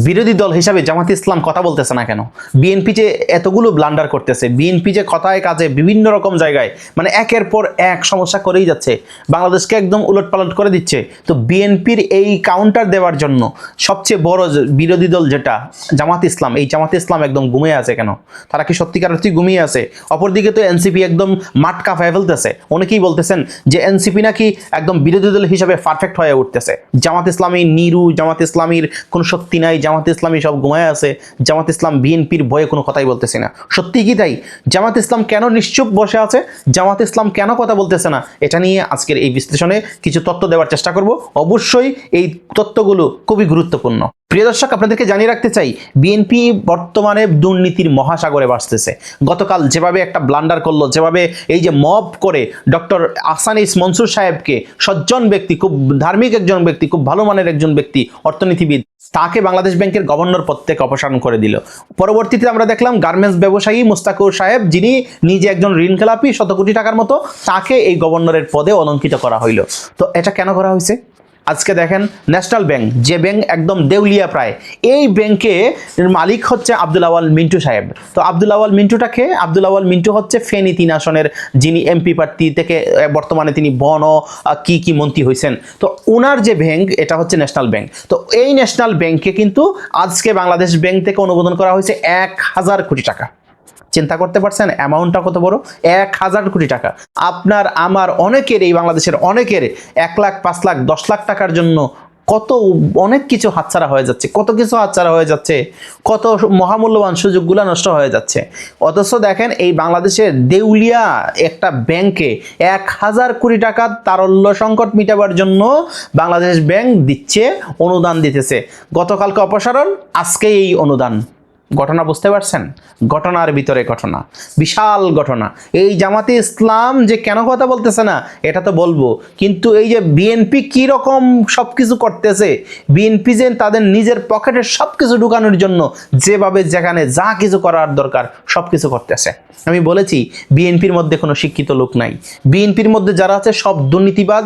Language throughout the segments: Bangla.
বিরোধী দল হিসাবে জামাত ইসলাম কথা বলতেছে না কেন? বিএনপি যে এতগুলো ব্লান্ডার করতেছে, বিএনপি যে কথায় কাজে বিভিন্ন রকম জায়গায় মানে একের পর এক সমস্যা করেই যাচ্ছে, বাংলাদেশকে একদম উলটপালট করে দিচ্ছে। তো বিএনপির এই কাউন্টার দেওয়ার জন্য সবচেয়ে বড় বিরোধী দল যেটা জামাত ইসলাম, এই জামাত ইসলাম একদম ঘুমিয়ে আছে কেন? তারা কি সত্যিকার অর্থে ঘুমিয়ে আছে? অপরদিকে তো এনসিপি একদম মাটকা ফায় ফেলতেছে। অনেকেই বলতেছেন যে এনসিপি নাকি একদম বিরোধী দল হিসাবে পারফেক্ট হয়ে উঠতেছে। জামাত ইসলামী নিরু, জামাত ইসলামীর কোনো শক্তি নাই, জামাত ইসলামী সব ঘুমায় আছে, জামাত ইসলাম বিএনপির ভয়ে কোনো কথাই বলতেছে না। সত্যি কি তাই? জামাত ইসলাম কেন নিশ্চুপ বসে আছে? জামাত ইসলাম কেন কথা বলতেছে না? এটা নিয়ে আজকের এই বিশ্লেষণে কিছু তথ্য দেওয়ার চেষ্টা করব। অবশ্যই এই তথ্যগুলো খুবই গুরুত্বপূর্ণ। প্রিয় দর্শক, আপনাদেরকে জানিয়ে রাখতে চাই, বিএনপি বর্তমানে দুর্নীতির মহাসাগরে ভাসতেছে। গতকাল যেভাবে একটা ব্লান্ডার করলো, যেভাবে এই যে মব করে ডক্টর আহসানিস মনসুর সাহেবকে, সজ্জন ব্যক্তি, খুব ধার্মিক একজন ব্যক্তি, খুব ভালো মানের একজন ব্যক্তি, অর্থনীতিবিদ, তাকে বাংলাদেশ ব্যাংকের গভর্নর পদ থেকে অপসারণ করে দিল। পরবর্তীতে আমরা দেখলাম গার্মেন্টস ব্যবসায়ী মুস্তাকুর সাহেব, যিনি নিজে একজন ঋণ খেলাপি শত কোটি টাকার মতো, তাকে এই গভর্নরের পদে অলঙ্কিত করা হইল। তো এটা কেন করা হয়েছে? আজকে দেখেন ন্যাশনাল ব্যাংক, যে ব্যাংক একদম দেউলিয়া প্রায়, এই ব্যাংকে মালিক হচ্ছে আব্দুল আওয়াল মিন্টু সাহেব। তো আব্দুল আওয়াল মিন্টুটাকে, আব্দুল আওয়াল মিন্টু হচ্ছে ফেনী 3 আসনের যিনি এমপি প্রার্থী থেকে বর্তমানে তিনি বন কি মন্ত্রী হয়েছেন। তো ওনার যে ব্যাংক, এটা হচ্ছে ন্যাশনাল ব্যাংক। তো এই ন্যাশনাল ব্যাংকে কিন্তু আজকে বাংলাদেশ ব্যাংক থেকে অনুমোদন করা হয়েছে 1000 কোটি টাকা। চিন্তা করতে পারছেন অ্যামাউন্টটা কত বড়? 1000 কোটি টাকা। আপনার আমার অনেকের, এই বাংলাদেশের অনেকের 1 লাখ, 5 লাখ, 10 লাখ টাকার জন্য কত অনেক কিছু হাতছাড়া হয়ে যাচ্ছে, কত কিছু হাতছাড়া হয়ে যাচ্ছে, কত মহামূল্যবান সুযোগগুলো নষ্ট হয়ে যাচ্ছে। অথচ দেখেন এই বাংলাদেশের দেউলিয়া একটা ব্যাংকে 1000 কোটি টাকা তারল্য সংকট মিটাবার জন্য বাংলাদেশ ব্যাংক দিচ্ছে, অনুদান দিতেছে। গতকালকে অপসারণ, আজকে এই অনুদান। ঘটনা বুঝতে পারছেন? ঘটনার ভিতরে ঘটনা, বিশাল ঘটনা। এই জামাতে ইসলাম যে কেন কথা বলতেছে না এটা তো বলবো, কিন্তু এই যে বিএনপি কি রকম সবকিছু করতেছে, বিএনপি যে তাদের নিজের পকেটে সবকিছু ঢুকানোর জন্য যেভাবে যেখানে যা কিছু করার দরকার সবকিছু করতেছে। আমি বলেছি বিএনপির মধ্যে কোনো শিক্ষিত লোক নাই, বিএনপির মধ্যে যারা আছে সব দুর্নীতিবাজ,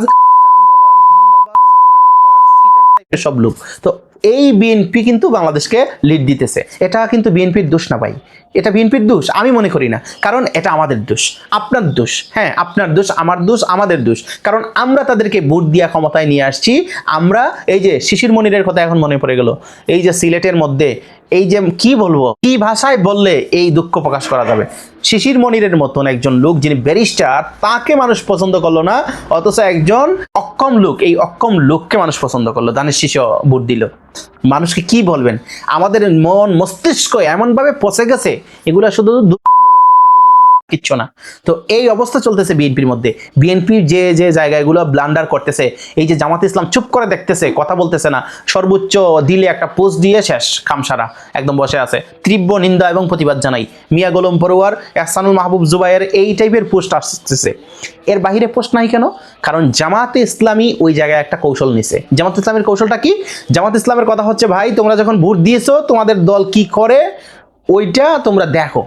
সব লোক। তো এই বিএনপি কিন্তু বাংলাদেশকে লিড দিতেছে। এটা কিন্তু বিএনপির দোষ না ভাই, এটা বিএনপির দোষ আমি মনে করি না। কারণ এটা আমাদের দোষ, আপনার দোষ, হ্যাঁ আপনার দোষ, আমার দোষ, আমাদের দোষ। কারণ আমরা তাদেরকে ভোট দিয়া ক্ষমতায় নিয়ে আসছি। আমরা এই যে শিশির মনিরের কথা এখন মনে পড়ে গেল, এই যে সিলেটের মধ্যে এই যে কি বলবো, কি ভাষায় বললে এই দুঃখ প্রকাশ করা যাবে, শিশির মনিরের মতন একজন লোক যিনি ব্যারিস্টার, তাকে মানুষ পছন্দ করলো না, অথচ একজন অক্ষম লোক, এই অক্ষম লোককে মানুষ পছন্দ করলো, দানের শীষ ভোট দিল। মানুষকে কি বলবেন? আমাদের মন মস্তিষ্ক এমনভাবে পচে গেছে, এগুলা শুধু কিচ্ছু না। তো এই অবস্থা চলতেছে বিএনপির মধ্যে। বিএনপির যে যে জায়গাগুলো ব্লান্ডার করতেছে, এই যে জামাত ইসলাম চুপ করে দেখতেছে, কথা বলতেছে না, সর্বোচ্চ দিলে একটা পোস্ট দিয়ে শেষ, খামসারা একদম বসে আছে। তীব্র নিন্দা এবং প্রতিবাদ জানাই। মিয়া গোলাম পরোয়ার, এহসানুল মাহবুব জুবাইর, এই টাইপের পোস্ট আসতেছে। এর বাহিরে পোস্ট নাই কেন? কারণ জামাতে ইসলামী ওই জায়গায় একটা কৌশল নিছে। জামাত ইসলামের কৌশলটা কি? জামাত ইসলামের কথা হচ্ছে, ভাই তোমরা যখন ভোট দিয়েছো, তোমাদের দল কি করে ওইটা তোমরা দেখো,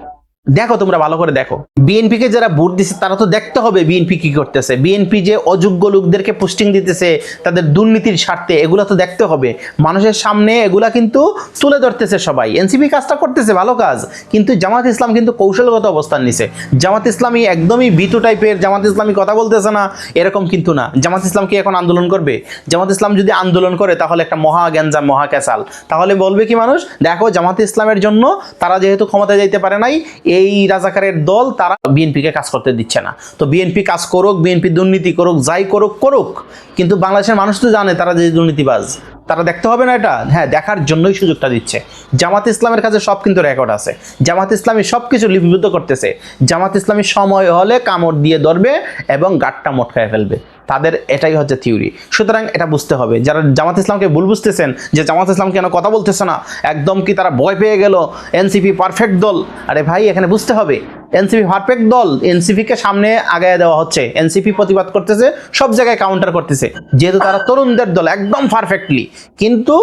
তোমরা ভালো করে দেখো। বিএনপি কে যারা ভোট দিচ্ছে তারা তো দেখতে হবে বিএনপি কি করতেছে। বিএনপি যে অযোগ্য লোকদেরকে পোস্টিং দিতেছে তাদের দুর্নীতির স্বার্থে, এগুলা তো দেখতে হবে। মানুষের সামনে এগুলা কিন্তু তুলে ধরতেছে সবাই। এনসিপি কাজটা করতেছে, ভালো কাজ, কিন্তু জামাত ইসলাম কিন্তু কৌশলগত অবস্থান নিছে। জামাত ইসলামী একদমই ভীতু টাইপের, জামাত ইসলামী কথা বলতেছে না এরকম কিন্তু না। জামাত ইসলাম কি এখন আন্দোলন করবে? জামাত ইসলাম যদি আন্দোলন করে তাহলে একটা মহা গ্যাঞ্জাম, মহা ক্যাসাল। তাহলে বলবে কি মানুষ, দেখো জামাত ইসলামের জন্য তারা যেহেতু ক্ষমতায় যাইতে পারে নাই, এই রাজাকারের দল, তারা বিএনপিকে কাজ করতে দিচ্ছে না। তো বিএনপি কাজ করুক, বিএনপি দুর্নীতি করুক, যাই করুক, কিন্তু বাংলাদেশের মানুষ তো জানে তারা যে দুর্নীতিবাজ, তারা দেখতে হবে না এটা? হ্যাঁ, দেখার জন্যই সুযোগটা দিচ্ছে। জামাত ইসলামের কাছে সব কিন্তু রেকর্ড আছে। জামাত ইসলামী সব কিছু লিপিবদ্ধ করতেছে। জামাত ইসলামী সময় হলে কামড় দিয়ে ধরবে এবং গাঁটটা মটকায় ফেলবে। তাদের এটাই হচ্ছে থিওরি। সুতরাং এটা বুঝতে হবে, যারা জামাত ইসলামকে ভুল বুঝতেছেন যে জামাত ইসলাম কেন কথা বলতেছে না, একদম কি তারা ভয় পেয়ে গেল, এনসিপি পারফেক্ট দল। আরে ভাই, এখানে বুঝতে হবে এনসিপি পারফেক্ট দল, এনসিপিকে সামনে আগায় দেওয়া হচ্ছে, এনসিপি প্রতিবাদ করতেছে, সব জায়গায় কাউন্টার করতেছে, যেহেতু তারা তরুণদের দল একদম পারফেক্টলি। কিন্তু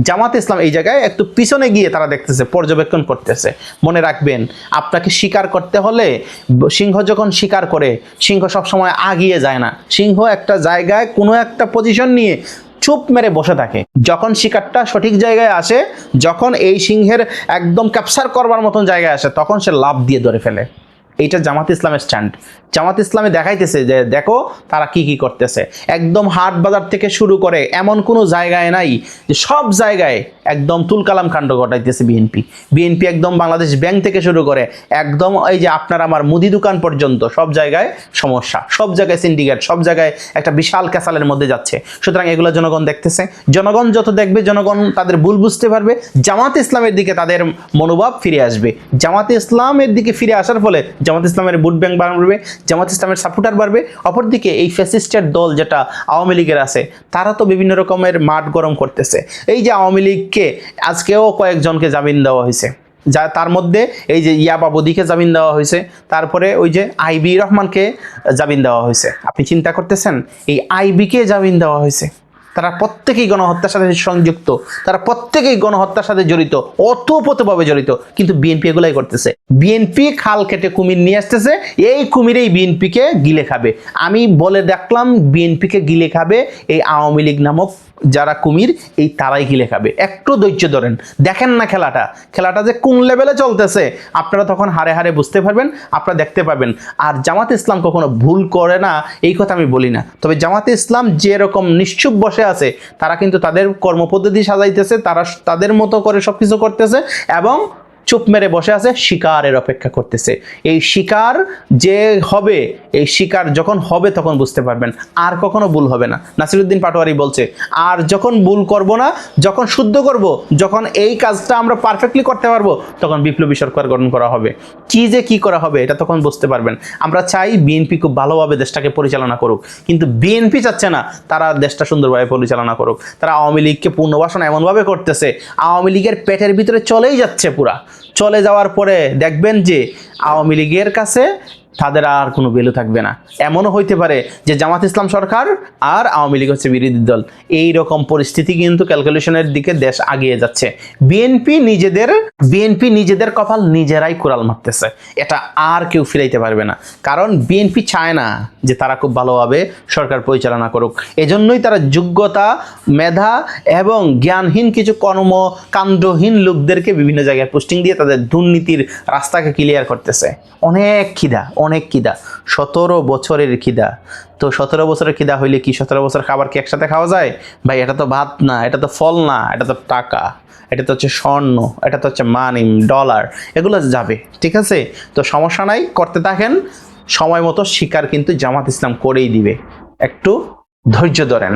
জামাত ইসলাম এই জায়গায় একটু পিছনে গিয়ে তারা দেখতেছে, পর্যবেক্ষণ করতেছে। মনে রাখবেন, আপনাকে শিকার করতে হলে, সিংহ যখন শিকার করে, সিংহ সবসময় আগিয়ে যায় না। সিংহ একটা জায়গায় কোনো একটা পজিশন নিয়ে চুপ মেরে বসে থাকে। যখন শিকারটা সঠিক জায়গায় আসে, যখন এই সিংহের একদম ক্যাপচার করবার মতন জায়গায় আসে, তখন সে লাফ দিয়ে ধরে ফেলে। এইটা জামাত ইসলামের স্ট্যান্ড। জামাত ইসলামে দেখাইতেছে যে দেখো তারা কি কি করতেছে। একদম হাট বাজার থেকে শুরু করে এমন কোনো জায়গায় নাই যে সব জায়গায় একদম তুলকালাম কাণ্ড ঘটাইতেছে বিএনপি। বিএনপি একদম বাংলাদেশ ব্যাংক থেকে শুরু করে একদম এই যে আপনার আমার মুদি দোকান পর্যন্ত সব জায়গায় সমস্যা, সব জায়গায় সিন্ডিকেট, সব জায়গায় একটা বিশাল ক্যাসালের মধ্যে যাচ্ছে। সুতরাং এগুলো জনগণ দেখতেছে। জনগণ যত দেখবে, জনগণ তাদের ভুল বুঝতে পারবে, জামাত ইসলামের দিকে তাদের মনোভাব ফিরে আসবে। জামাত ইসলামের দিকে ফিরে আসার ফলে জামাত ইসলামের ভোট ব্যাংক বাড়বে, জামাত ইসলামের সাপোর্টার বাড়বে। অপরদিকে এই ফ্যাসিস্টের দল যেটা আওয়ামী লীগের আছে, তারা তো বিভিন্ন রকমের মাঠ গরম করতেছে। এই যে আওয়ামী লীগকে আজকেও কয়েকজনকে জামিন দেওয়া হয়েছে, যা তার মধ্যে এই যে ইয়াবা বদিকে জামিন দেওয়া হয়েছে, তারপরে ওই যে আইবি রহমানকে জামিন দেওয়া হয়েছে। আপনি চিন্তা করতেছেন, এই আইবিকে জামিন দেওয়া হয়েছে। তারা প্রত্যেকেই গণহত্যার সাথে সংযুক্ত, তারা প্রত্যেকেই গণহত্যার সাথে জড়িত, ওতপ্রোতভাবে জড়িত। কিন্তু বিএনপি এগুলাই করতেছে। বিএনপি খাল কেটে কুমির নিয়ে আসতেছে, এই কুমিরেই বিএনপিকে গিলে খাবে। আমি বলে দেখলাম, বিএনপিকে গিলে খাবে এই আওয়ামী লীগ নামক যারা কুমির, এই তারাই গিলে খাবে। একটু ধৈর্য ধরেন, দেখেন না খেলাটা যে কোন লেভেলে চলতেছে, আপনারা তখন হারে হারে বুঝতে পারবেন, আপনারা দেখতে পাবেন। আর জামাতে ইসলাম কখনো ভুল করে না এই কথা আমি বলি না, তবে জামাতে ইসলাম যেরকম নিশ্চুপ বসে আছে, তারা কিন্তু তাদের কর্মপদ্ধতি সাজাইতেছে, তারা তাদের মতো করে সবকিছু করতেছে এবং চুপ মেরে বসে আছে, শিকারের অপেক্ষা করতেছে। এই শিকার যে হবে, এই শিকার যখন হবে তখন বুঝতে পারবেন, আর কখনো ভুল হবে না। নাসিরুদ্দিন পাটোয়ারি বলছে, আর যখন ভুল করব না, যখন শুদ্ধ করব, যখন এই কাজটা আমরা পারফেক্টলি করতে পারবো, তখন বিপ্লবী সরকার গঠন করা হবে। কি করা হবে এটা তখন বুঝতে পারবেন। আমরা চাই বিএনপি খুব ভালোভাবে দেশটাকে পরিচালনা করুক, কিন্তু বিএনপি চাচ্ছে না তারা দেশটা সুন্দরভাবে পরিচালনা করুক। তারা আওয়ামী লীগকে পুনর্বাসন এমনভাবে করতেছে, আওয়ামী লীগের পেটের ভিতরে চলেই যাচ্ছে। চলে যাওয়ার পরে দেখবেন যে আওয়ামী লীগের কাছে তাদের আর কোনো ভ্যালু থাকবে না। এমনও হইতে পারে যে জামাত ইসলাম সরকার আর আওয়ামী লীগ হচ্ছে বিরোধী দল। এই রকম পরিস্থিতি কিন্তু ক্যালকুলেশনের দিকে দেশ আগিয়ে যাচ্ছে। বিএনপি নিজেদের কপাল নিজেরাই কোরাল মারতেছে, এটা আর কেউ ফিরাইতে পারবে না। কারণ বিএনপি চায় না যে তারা খুব ভালোভাবে সরকার পরিচালনা করুক। এজন্যই তারা যোগ্যতা, মেধা এবং জ্ঞানহীন কিছু কর্মকাণ্ডহীন লোকদেরকে বিভিন্ন জায়গায় পোস্টিং দিয়ে তাদের দুর্নীতির রাস্তাকে ক্লিয়ার করতেছে। অনেক খিদা 17 বছরের খিদা। তো 17 বছরের খিদা হইলে কি 17 বছর খাবার কি একসাথে খাওয়া যায় ভাই? এটা তো ভাত না, এটা তো ফল না, এটা তো টাকা, এটা তো হচ্ছে স্বর্ণ, এটা তো হচ্ছে মানি, ডলার, এগুলো যাবে। ঠিক আছে, তো সমস্যা নাই, করতে থাকেন। সময় মতো শিকার কিন্তু জামাত ইসলাম করেই দিবে, একটু ধৈর্য ধরেন।